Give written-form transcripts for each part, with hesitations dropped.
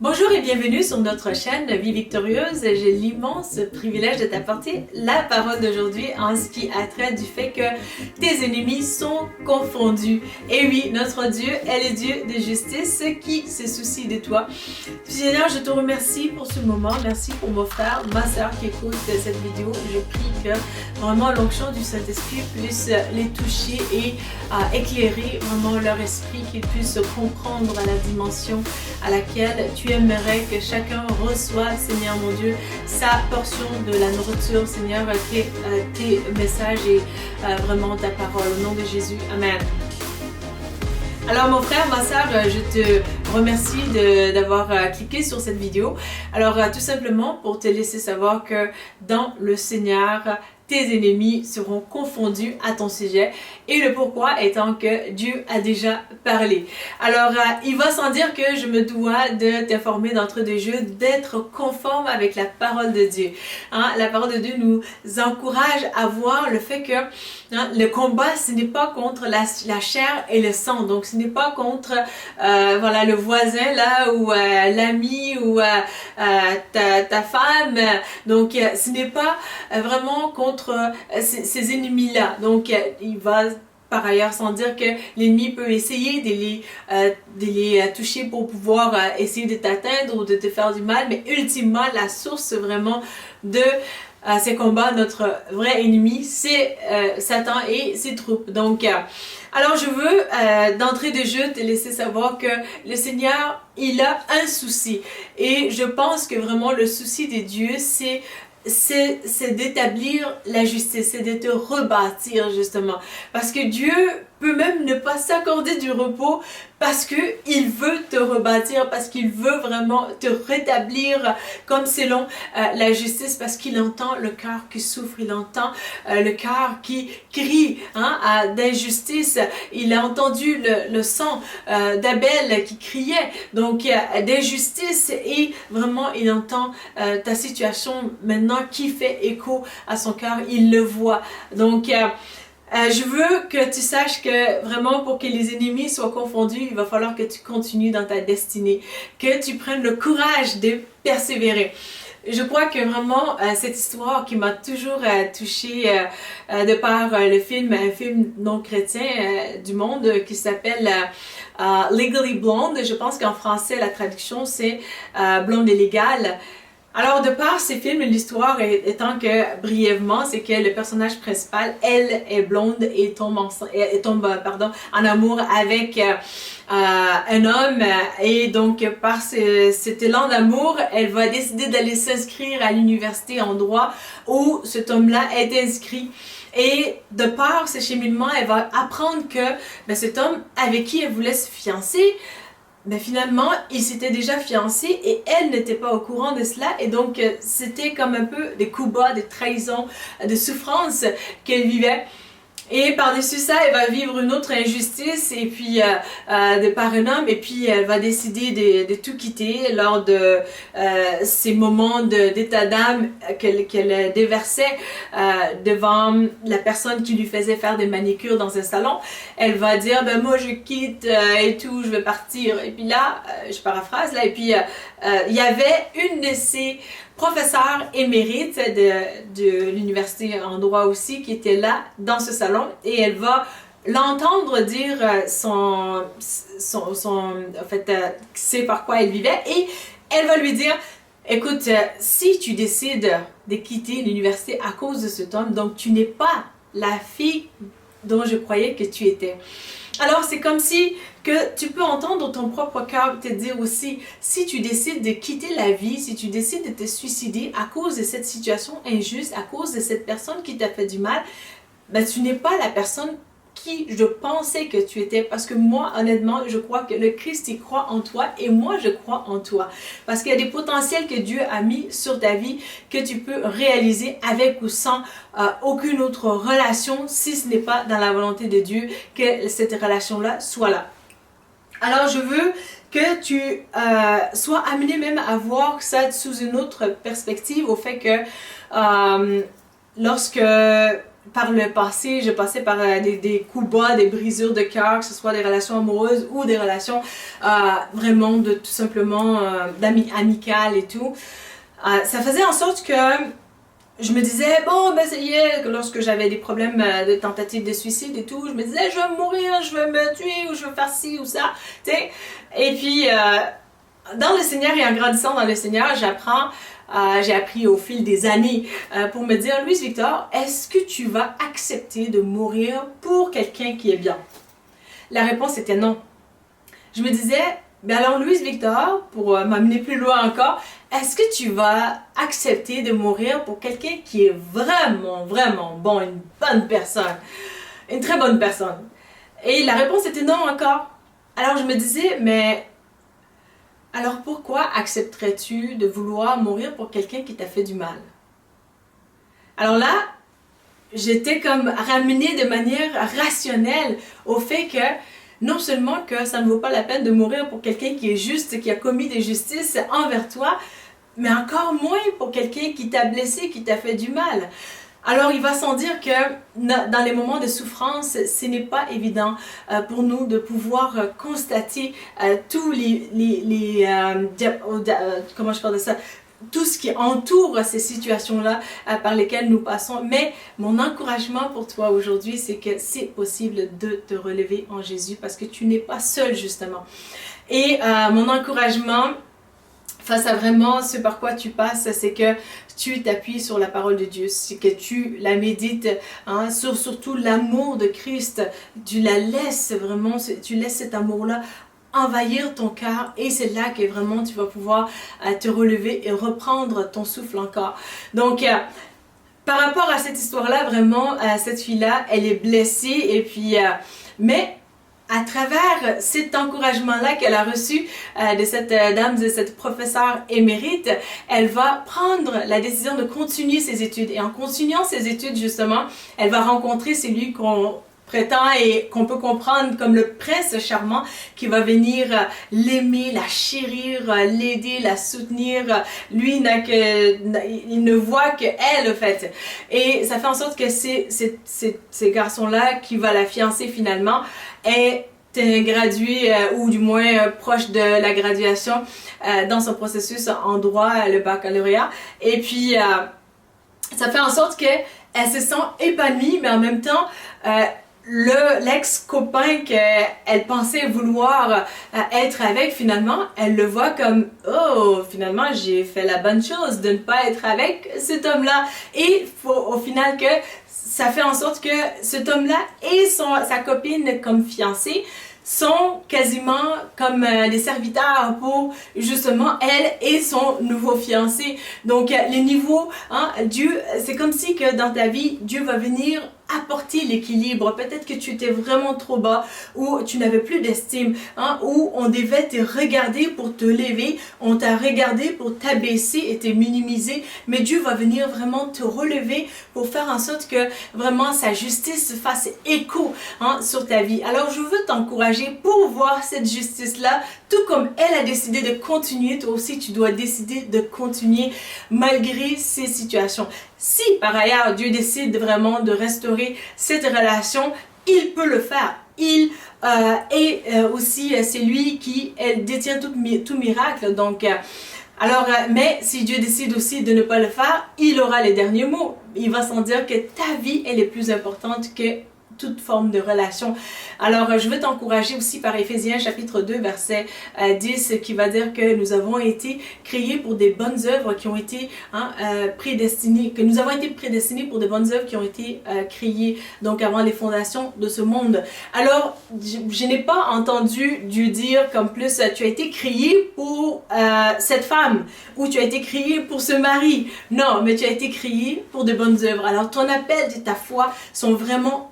Bonjour et bienvenue sur notre chaîne Vie Victorieuse. J'ai l'immense privilège de t'apporter la parole d'aujourd'hui en ce qui a trait du fait que tes ennemis sont confondus. Et oui, notre Dieu est le Dieu de justice qui se soucie de toi. Seigneur, je te remercie pour ce moment. Merci pour mon frère, ma soeur qui écoute cette vidéo. Je prie que vraiment l'onction du Saint-Esprit puisse les toucher et éclairer vraiment leur esprit, qu'ils puissent comprendre la dimension à laquelle tu aimerais que chacun reçoive, Seigneur mon Dieu, sa portion de la nourriture, Seigneur, tes messages et vraiment ta parole. Au nom de Jésus, Amen. Alors mon frère, ma soeur, je te remercie d'avoir cliqué sur cette vidéo. Alors tout simplement pour te laisser savoir que dans le Seigneur, tes ennemis seront confondus à ton sujet et le pourquoi étant que Dieu a déjà parlé. Alors il va sans dire que je me dois de t'informer d'entrée de jeu d'être conforme avec la parole de Dieu. La parole de Dieu nous encourage à voir le fait que le combat ce n'est pas contre la chair et le sang, donc ce n'est pas contre voilà, le voisin là ou l'ami ou ta femme, donc ce n'est pas vraiment contre ces ennemis-là. Donc, il va par ailleurs sans dire que l'ennemi peut essayer de les toucher pour pouvoir essayer de t'atteindre ou de te faire du mal, mais ultimement, la source vraiment de ces combats, notre vrai ennemi, c'est Satan et ses troupes. Donc, alors je veux d'entrée de jeu te laisser savoir que le Seigneur, il a un souci. Et je pense que vraiment le souci de Dieu, c'est d'établir la justice, c'est de te rebâtir justement. Parce que Dieu peut même ne pas s'accorder du repos parce qu'il veut te rebâtir, parce qu'il veut vraiment te rétablir comme selon la justice, parce qu'il entend le cœur qui souffre, il entend le cœur qui crie d'injustice. Il a entendu le sang d'Abel qui criait, donc d'injustice, et vraiment il entend ta situation maintenant qui fait écho à son cœur, il le voit. Donc je veux que tu saches que vraiment pour que les ennemis soient confondus, il va falloir que tu continues dans ta destinée, que tu prennes le courage de persévérer. Je crois que vraiment cette histoire qui m'a toujours touchée de par un film non chrétien du monde qui s'appelle Legally Blonde. Je pense qu'en français la traduction c'est Blonde et légale. Alors, de par ces films, l'histoire étant que, brièvement, c'est que le personnage principal, elle est blonde et tombe en amour avec un homme. Et donc, par cet élan d'amour, elle va décider d'aller s'inscrire à l'université en droit où cet homme-là est inscrit. Et de par ce cheminement, elle va apprendre que cet homme avec qui elle voulait se fiancer, mais finalement, il s'était déjà fiancé et elle n'était pas au courant de cela. Et donc, c'était comme un peu des coups bas, des trahisons, de souffrances qu'elle vivait. Et par-dessus ça, elle va vivre une autre injustice et puis de par un homme, et puis elle va décider de tout quitter lors de ces moments d'état d'âme qu'elle déversait devant la personne qui lui faisait faire des manicures dans un salon. Elle va dire moi je quitte et tout, je vais partir. Et puis là, je paraphrase là, et puis il y avait une de ces professeur émérite de l'université en droit aussi qui était là dans ce salon, et elle va l'entendre dire en fait c'est par quoi elle vivait, et elle va lui dire écoute, si tu décides de quitter l'université à cause de cet homme, donc tu n'es pas la fille dont je croyais que tu étais. Alors c'est comme si que tu peux entendre ton propre cœur te dire aussi, si tu décides de quitter la vie, si tu décides de te suicider à cause de cette situation injuste, à cause de cette personne qui t'a fait du mal, tu n'es pas la personne qui je pensais que tu étais, parce que moi honnêtement je crois que le Christ y croit en toi et moi je crois en toi, parce qu'il y a des potentiels que Dieu a mis sur ta vie que tu peux réaliser avec ou sans aucune autre relation, si ce n'est pas dans la volonté de Dieu que cette relation là soit là. Alors je veux que tu sois amené même à voir ça sous une autre perspective, au fait que lorsque par le passé, je passais par des coups bas, des brisures de cœur, que ce soit des relations amoureuses ou des relations vraiment de tout simplement amicales et tout. Ça faisait en sorte que je me disais, bon, ben ça y est, lorsque j'avais des problèmes de tentative de suicide et tout, je me disais, je vais mourir, je vais me tuer ou je vais faire ci ou ça, tu sais. Et puis, dans le Seigneur et en grandissant dans le Seigneur, j'ai appris au fil des années pour me dire, Louise Victor, est-ce que tu vas accepter de mourir pour quelqu'un qui est bien? La réponse était non. Je me disais, ben alors Louise Victor, pour m'amener plus loin encore, est-ce que tu vas accepter de mourir pour quelqu'un qui est vraiment, vraiment bon, une bonne personne, une très bonne personne? Et la réponse était non encore. Alors je me disais, mais alors pourquoi accepterais-tu de vouloir mourir pour quelqu'un qui t'a fait du mal? Alors là, j'étais comme ramenée de manière rationnelle au fait que non seulement que ça ne vaut pas la peine de mourir pour quelqu'un qui est juste, qui a commis des justices envers toi, mais encore moins pour quelqu'un qui t'a blessé, qui t'a fait du mal. Alors, il va sans dire que dans les moments de souffrance, ce n'est pas évident pour nous de pouvoir constater tous comment je parle de ça, tout ce qui entoure ces situations-là par lesquelles nous passons. Mais mon encouragement pour toi aujourd'hui, c'est que c'est possible de te relever en Jésus parce que tu n'es pas seul, justement. Et mon encouragement face à vraiment ce par quoi tu passes, c'est que tu t'appuies sur la parole de Dieu, c'est que tu la médites sur surtout l'amour de Christ, tu la laisses vraiment, tu laisses cet amour-là envahir ton cœur et c'est là que vraiment tu vas pouvoir te relever et reprendre ton souffle encore. Donc, par rapport à cette histoire-là, vraiment, cette fille-là, elle est blessée et puis, mais à travers cet encouragement-là qu'elle a reçu de cette dame, de cette professeure émérite, elle va prendre la décision de continuer ses études. Et en continuant ses études, justement, elle va rencontrer celui qu'on prétend et qu'on peut comprendre comme le prince charmant qui va venir l'aimer, la chérir, l'aider, la soutenir. Lui, il ne voit qu'elle, en fait. Et ça fait en sorte que ces garçons-là qui va la fiancer finalement est gradué ou du moins proche de la graduation dans son processus en droit, le baccalauréat. Et puis, ça fait en sorte qu'elle se sent épanouie, mais en même temps, l'ex-copain qu'elle pensait vouloir être avec, finalement, elle le voit comme « Oh, finalement, j'ai fait la bonne chose de ne pas être avec cet homme-là. » Et au final que ça fait en sorte que cet homme-là et sa copine comme fiancée sont quasiment comme des serviteurs pour justement elle et son nouveau fiancé. Donc les niveaux, Dieu, c'est comme si que dans ta vie, Dieu va venir apporter l'équilibre. Peut-être que tu étais vraiment trop bas ou tu n'avais plus d'estime, ou on devait te regarder pour te lever, on t'a regardé pour t'abaisser et te minimiser, mais Dieu va venir vraiment te relever pour faire en sorte que vraiment sa justice fasse écho sur ta vie. Alors je veux t'encourager pour voir cette justice-là, tout comme elle a décidé de continuer, toi aussi tu dois décider de continuer malgré ces situations. Si par ailleurs Dieu décide vraiment de restaurer cette relation, il peut le faire. Il est aussi celui qui détient tout miracle. Donc, mais si Dieu décide aussi de ne pas le faire, il aura les derniers mots. Il va sans dire que ta vie elle est plus importante que toute forme de relation. Alors, je veux t'encourager aussi par Éphésiens chapitre 2, verset 10, qui va dire que nous avons été créés pour des bonnes œuvres qui ont été prédestinées, que nous avons été prédestinés pour des bonnes œuvres qui ont été créées, donc avant les fondations de ce monde. Alors, je n'ai pas entendu Dieu dire comme plus, tu as été créé pour cette femme, ou tu as été créé pour ce mari. Non, mais tu as été créé pour de bonnes œuvres. Alors, ton appel et ta foi sont vraiment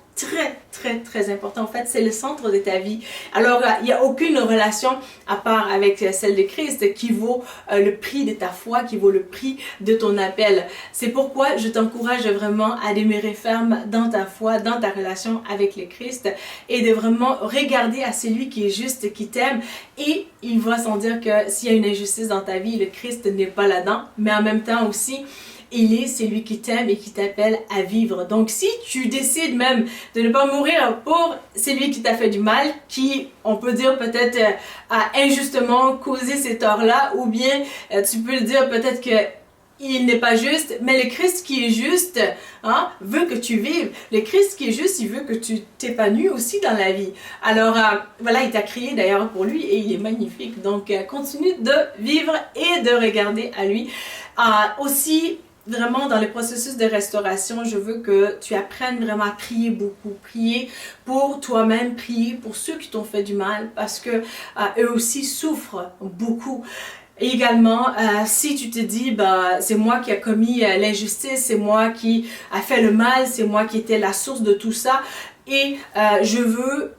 très important. En fait, c'est le centre de ta vie. Alors, il n'y a aucune relation à part avec celle de Christ qui vaut le prix de ta foi, qui vaut le prix de ton appel. C'est pourquoi je t'encourage vraiment à demeurer ferme dans ta foi, dans ta relation avec le Christ et de vraiment regarder à celui qui est juste, qui t'aime, et il va sans dire que s'il y a une injustice dans ta vie, le Christ n'est pas là-dedans, mais en même temps aussi, c'est lui qui t'aime et qui t'appelle à vivre. Donc si tu décides même de ne pas mourir pour celui qui t'a fait du mal, qui, on peut dire peut-être a injustement causé ces torts-là, ou bien tu peux le dire peut-être que il n'est pas juste, mais le Christ qui est juste veut que tu vives. Le Christ qui est juste, il veut que tu t'épanouis aussi dans la vie. Alors voilà, il t'a créé d'ailleurs pour lui et il est magnifique. Donc continue de vivre et de regarder à lui. Aussi, vraiment dans le processus de restauration, je veux que tu apprennes vraiment à prier beaucoup. Prier pour toi-même, prier pour ceux qui t'ont fait du mal, parce que eux aussi souffrent beaucoup. Et également, si tu te dis, c'est moi qui a commis l'injustice, c'est moi qui a fait le mal, c'est moi qui étais la source de tout ça, et je veux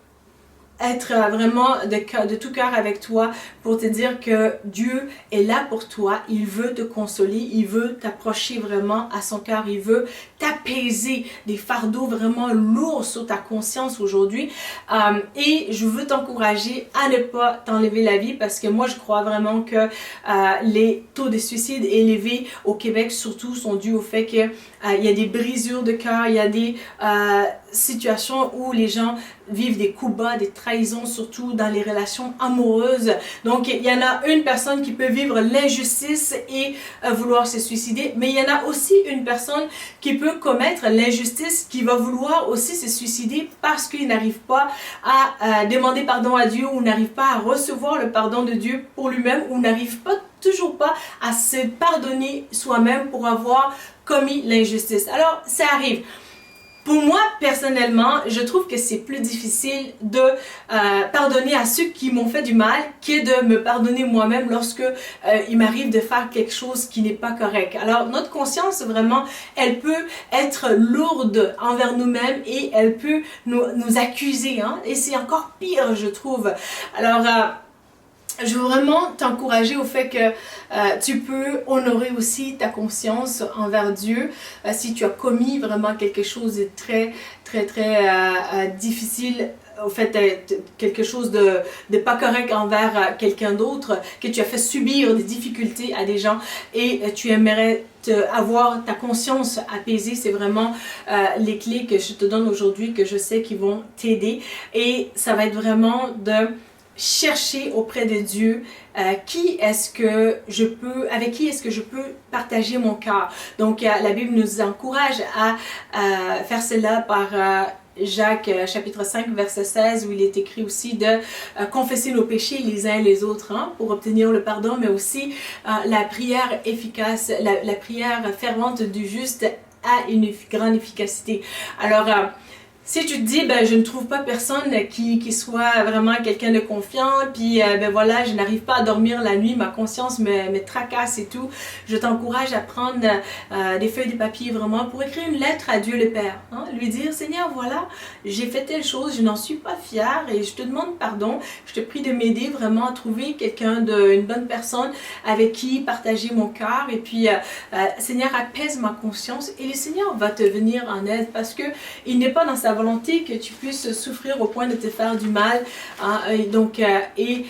être vraiment de tout cœur avec toi pour te dire que Dieu est là pour toi, il veut te consoler, il veut t'approcher vraiment à son cœur, il veut t'apaiser des fardeaux vraiment lourds sur ta conscience aujourd'hui, et je veux t'encourager à ne pas t'enlever la vie, parce que moi je crois vraiment que les taux de suicide élevés au Québec surtout sont dus au fait que il y a des brisures de cœur, il y a des situations où les gens vivent des coups bas, des trahisons, surtout dans les relations amoureuses. Donc, il y en a une personne qui peut vivre l'injustice et vouloir se suicider, mais il y en a aussi une personne qui peut commettre l'injustice, qui va vouloir aussi se suicider parce qu'il n'arrive pas à demander pardon à Dieu, ou n'arrive pas à recevoir le pardon de Dieu pour lui-même, ou n'arrive pas toujours pas à se pardonner soi-même pour avoir commis l'injustice. Alors, ça arrive. Pour moi, personnellement, je trouve que c'est plus difficile de pardonner à ceux qui m'ont fait du mal que de me pardonner moi-même lorsque il m'arrive de faire quelque chose qui n'est pas correct. Alors, notre conscience, vraiment, elle peut être lourde envers nous-mêmes et elle peut nous accuser, et c'est encore pire, je trouve. Alors, je veux vraiment t'encourager au fait que tu peux honorer aussi ta conscience envers Dieu si tu as commis vraiment quelque chose de très difficile, au fait quelque chose de pas correct envers quelqu'un d'autre, que tu as fait subir des difficultés à des gens et tu aimerais avoir ta conscience apaisée. C'est vraiment les clés que je te donne aujourd'hui, que je sais qui vont t'aider, et ça va être vraiment de chercher auprès de Dieu avec qui est-ce que je peux partager mon cœur. Donc la Bible nous encourage à faire cela par Jacques chapitre 5 verset 16, où il est écrit aussi de confesser nos péchés les uns et les autres pour obtenir le pardon, mais aussi la prière efficace, la prière fervente du juste a une grande efficacité. Alors si tu te dis, je ne trouve pas personne qui soit vraiment quelqu'un de confiant, puis voilà, je n'arrive pas à dormir la nuit, ma conscience me tracasse et tout, je t'encourage à prendre des feuilles de papier vraiment pour écrire une lettre à Dieu le Père. Lui dire, Seigneur, voilà, j'ai fait telle chose, je n'en suis pas fière et je te demande pardon. Je te prie de m'aider vraiment à trouver une bonne personne avec qui partager mon cœur. Et puis, Seigneur, apaise ma conscience et le Seigneur va te venir en aide, parce que il n'est pas dans sa volonté que tu puisses souffrir au point de te faire du mal. Il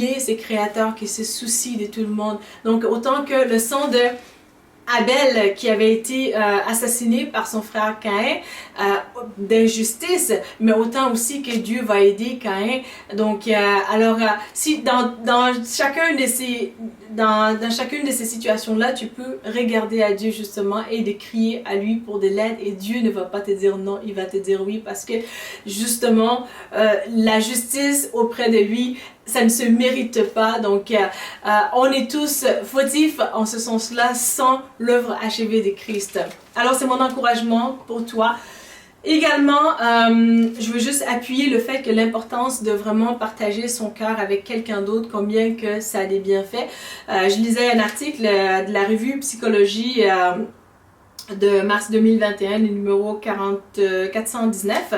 est ce créateur qui se soucie de tout le monde. Donc autant que le sang de Abel qui avait été assassiné par son frère Caïn d'injustice, mais autant aussi que Dieu va aider Caïn. Donc si dans chacune de ces situations-là, tu peux regarder à Dieu justement et de crier à lui pour de l'aide, et Dieu ne va pas te dire non, il va te dire oui, parce que justement la justice auprès de lui, ça ne se mérite pas. Donc on est tous fautifs en ce sens-là sans l'œuvre achevée de Christ. Alors c'est mon encouragement pour toi. Également, je veux juste appuyer le fait que l'importance de vraiment partager son cœur avec quelqu'un d'autre, combien que ça a des bienfaits. Je lisais un article de la revue Psychologie de mars 2021, le numéro 419,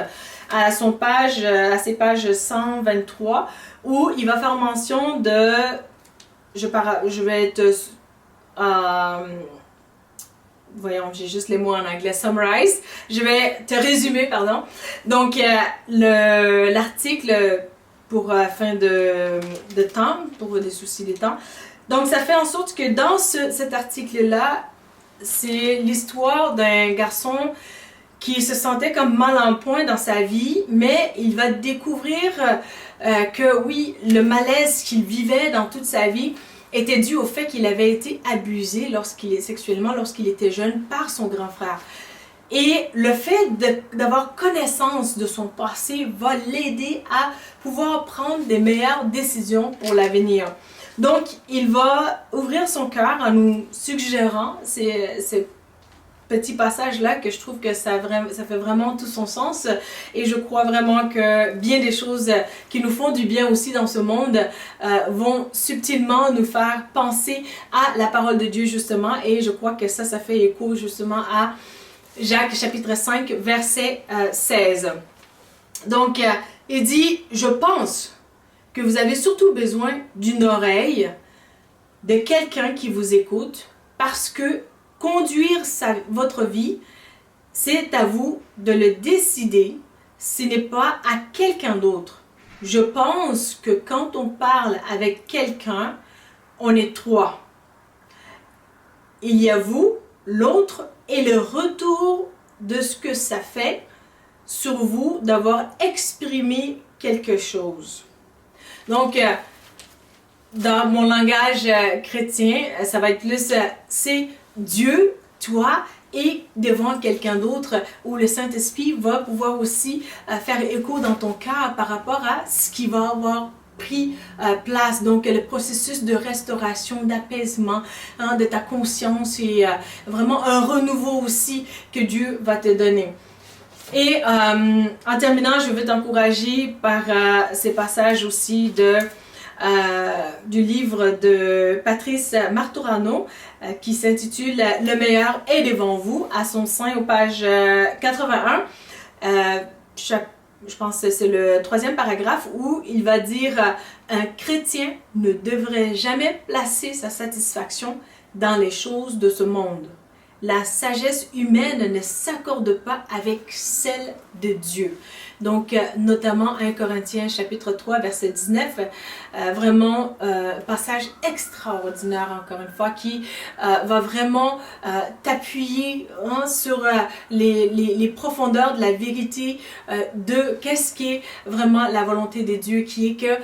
à ses pages 123, où il va faire mention de, je vais être voyons, j'ai juste les mots en anglais, summarize. Je vais te résumer, pardon. Donc, l'article, pour fin de temps, pour des soucis de temps. Donc, ça fait en sorte que dans cet article-là, c'est l'histoire d'un garçon qui se sentait comme mal en point dans sa vie, mais il va découvrir que oui, le malaise qu'il vivait dans toute sa vie était dû au fait qu'il avait été abusé sexuellement lorsqu'il était jeune par son grand frère. Et le fait d'avoir connaissance de son passé va l'aider à pouvoir prendre des meilleures décisions pour l'avenir. Donc, il va ouvrir son cœur en nous suggérant ces petit passage-là que je trouve que ça fait vraiment tout son sens et je crois vraiment que bien des choses qui nous font du bien aussi dans ce monde vont subtilement nous faire penser à la parole de Dieu justement et je crois que ça fait écho justement à Jacques chapitre 5 verset 16. Donc il dit « Je pense que vous avez surtout besoin d'une oreille, de quelqu'un qui vous écoute parce que conduire votre vie, c'est à vous de le décider, ce n'est pas à quelqu'un d'autre. Je pense que quand on parle avec quelqu'un, on est trois. Il y a vous, l'autre, et le retour de ce que ça fait sur vous d'avoir exprimé quelque chose. » Donc, dans mon langage chrétien, ça va être plus, c'est Dieu, toi et devant quelqu'un d'autre où le Saint-Esprit va pouvoir aussi faire écho dans ton cœur par rapport à ce qui va avoir pris place. Donc le processus de restauration, d'apaisement de ta conscience et vraiment un renouveau aussi que Dieu va te donner. Et en terminant, je veux t'encourager par ces passages aussi du livre de Patrice Marturano qui s'intitule « Le meilleur est devant vous » à son sein aux pages 81. Je pense que c'est le 3e paragraphe où il va dire « Un chrétien ne devrait jamais placer sa satisfaction dans les choses de ce monde. La sagesse humaine ne s'accorde pas avec celle de Dieu. » Donc, notamment 1 Corinthiens chapitre 3, verset 19, vraiment passage extraordinaire encore une fois qui va vraiment t'appuyer sur les profondeurs de la vérité de qu'est-ce qui est vraiment la volonté de Dieu, qui est que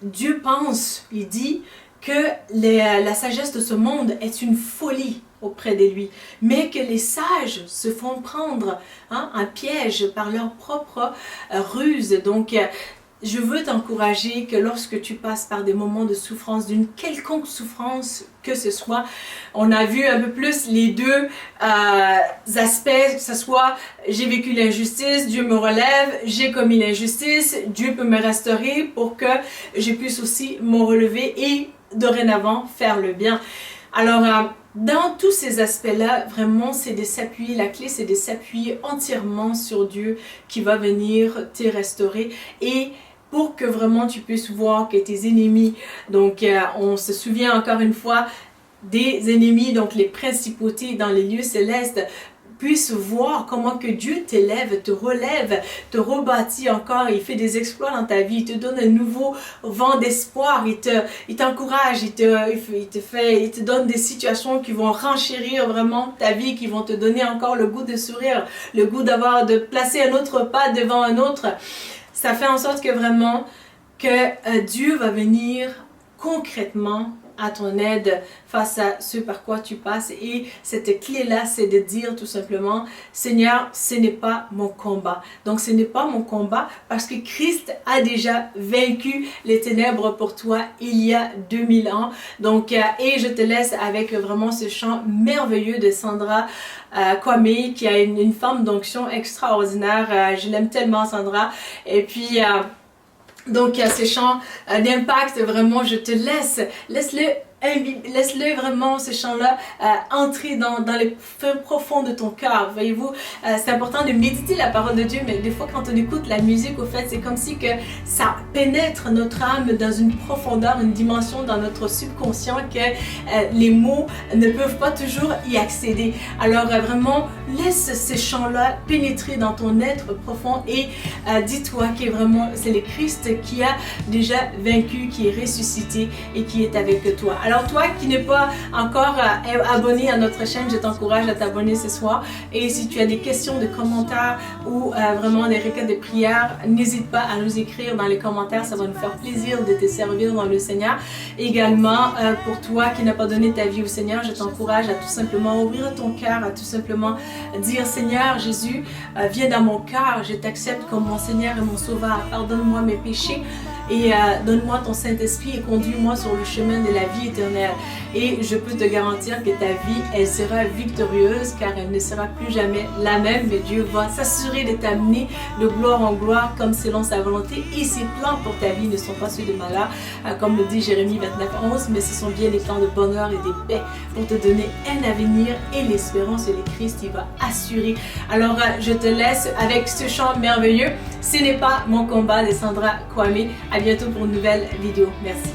Dieu pense, il dit que la sagesse de ce monde est une folie auprès de lui, mais que les sages se font prendre en piège par leur propre ruse. Donc, je veux t'encourager que lorsque tu passes par des moments de souffrance, d'une quelconque souffrance que ce soit, on a vu un peu plus les deux aspects, que ce soit j'ai vécu l'injustice, Dieu me relève, j'ai commis l'injustice, Dieu peut me restaurer pour que je puisse aussi me relever et dorénavant faire le bien. Alors, dans tous ces aspects-là, vraiment, c'est de s'appuyer, la clé, c'est de s'appuyer entièrement sur Dieu qui va venir te restaurer et pour que vraiment tu puisses voir que tes ennemis, donc on se souvient encore une fois des ennemis, donc les principautés dans les lieux célestes, puissent voir comment que Dieu t'élève, te relève, te rebâtit encore, il fait des exploits dans ta vie, il te donne un nouveau vent d'espoir, il t'encourage, il te donne des situations qui vont renchérir vraiment ta vie, qui vont te donner encore le goût de sourire, le goût de placer un autre pas devant un autre. Ça fait en sorte que vraiment, que Dieu va venir concrètement à ton aide face à ce par quoi tu passes. Et cette clé-là, c'est de dire tout simplement, Seigneur, ce n'est pas mon combat. Donc, ce n'est pas mon combat parce que Christ a déjà vaincu les ténèbres pour toi il y a 2000 ans. Donc, et je te laisse avec vraiment ce chant merveilleux de Sandra Kwame, qui a une femme d'onction extraordinaire. Je l'aime tellement, Sandra. Et puis, donc, il y a ces chants d'impact, vraiment, je te laisse-le vraiment, ce chant-là, entrer dans les profonds de ton cœur. Voyez-vous, c'est important de méditer la parole de Dieu, mais des fois, quand on écoute la musique, au fait, c'est comme si que ça pénètre notre âme dans une profondeur, une dimension dans notre subconscient que les mots ne peuvent pas toujours y accéder. Alors, vraiment, laisse ces chants-là pénétrer dans ton être profond et dis-toi que vraiment, c'est le Christ qui a déjà vaincu, qui est ressuscité et qui est avec toi. Alors toi qui n'es pas encore abonné à notre chaîne, je t'encourage à t'abonner ce soir. Et si tu as des questions, des commentaires ou vraiment des requêtes de prière, n'hésite pas à nous écrire dans les commentaires. Ça va nous faire plaisir de te servir dans le Seigneur. Également, pour toi qui n'as pas donné ta vie au Seigneur, je t'encourage à tout simplement ouvrir ton cœur, à tout simplement dire: Seigneur Jésus, viens dans mon cœur, je t'accepte comme mon Seigneur et mon Sauveur. Pardonne-moi mes péchés et donne-moi ton Saint-Esprit et conduis-moi sur le chemin de la vie éternelle. Et je peux te garantir que ta vie, elle sera victorieuse, car elle ne sera plus jamais la même, mais Dieu va s'assurer de t'amener de gloire en gloire comme selon sa volonté, et ses plans pour ta vie ne sont pas ceux de malheur, comme le dit Jérémie 29:11, mais ce sont bien des plans de bonheur et de paix pour te donner un avenir et l'espérance de Christ, il va assurer. Alors je te laisse avec ce chant merveilleux, Ce n'est pas mon combat de Sandra Kwame. À bientôt pour une nouvelle vidéo. Merci.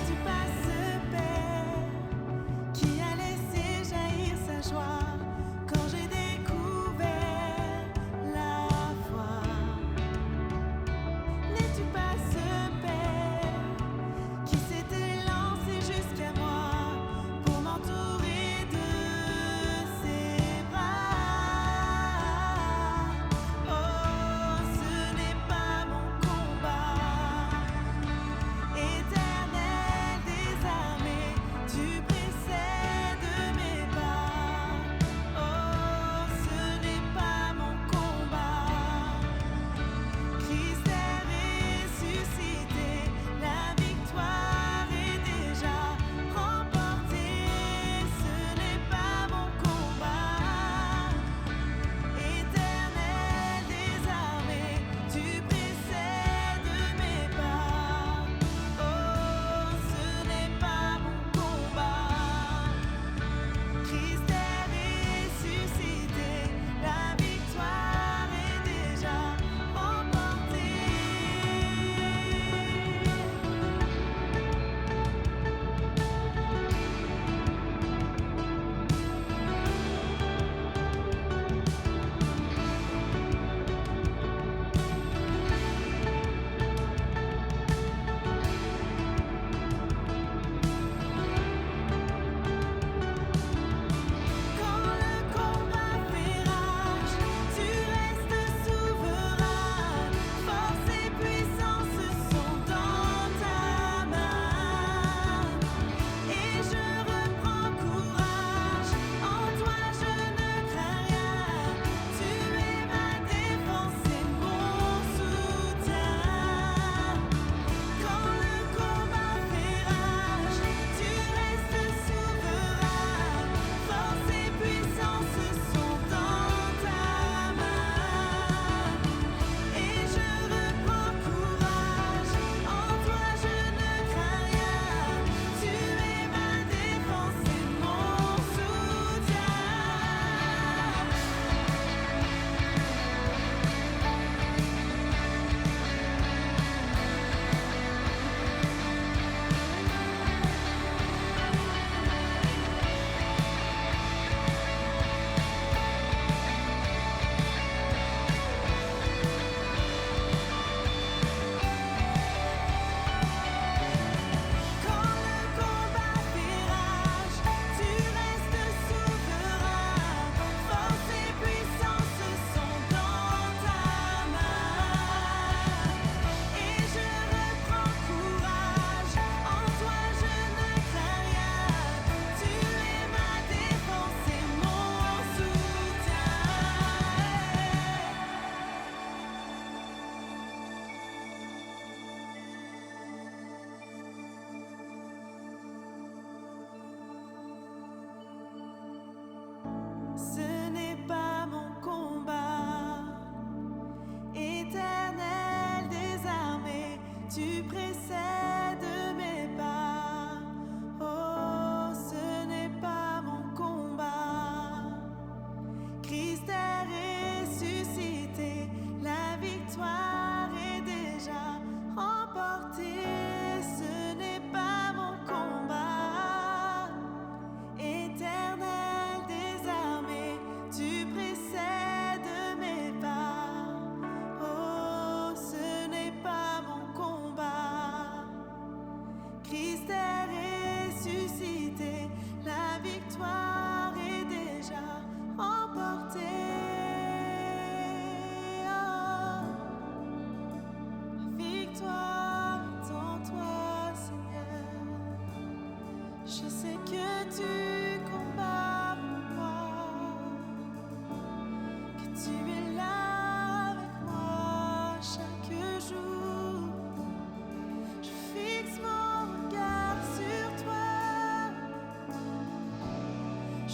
Christ est ressuscité.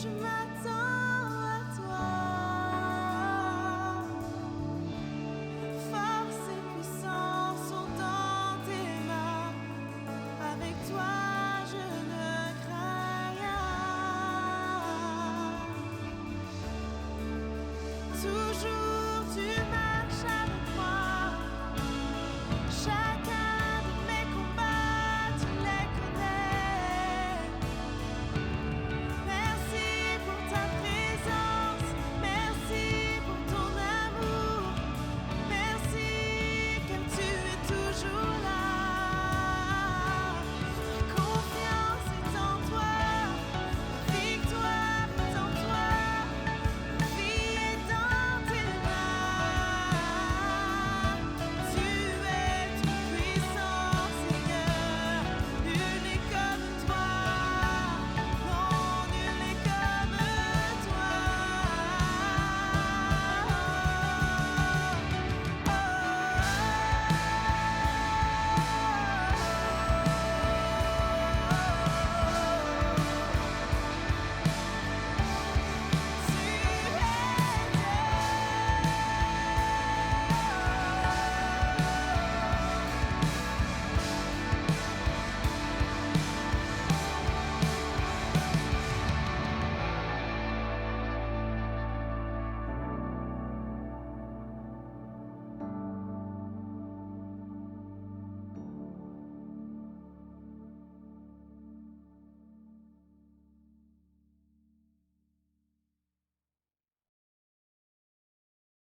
chemin.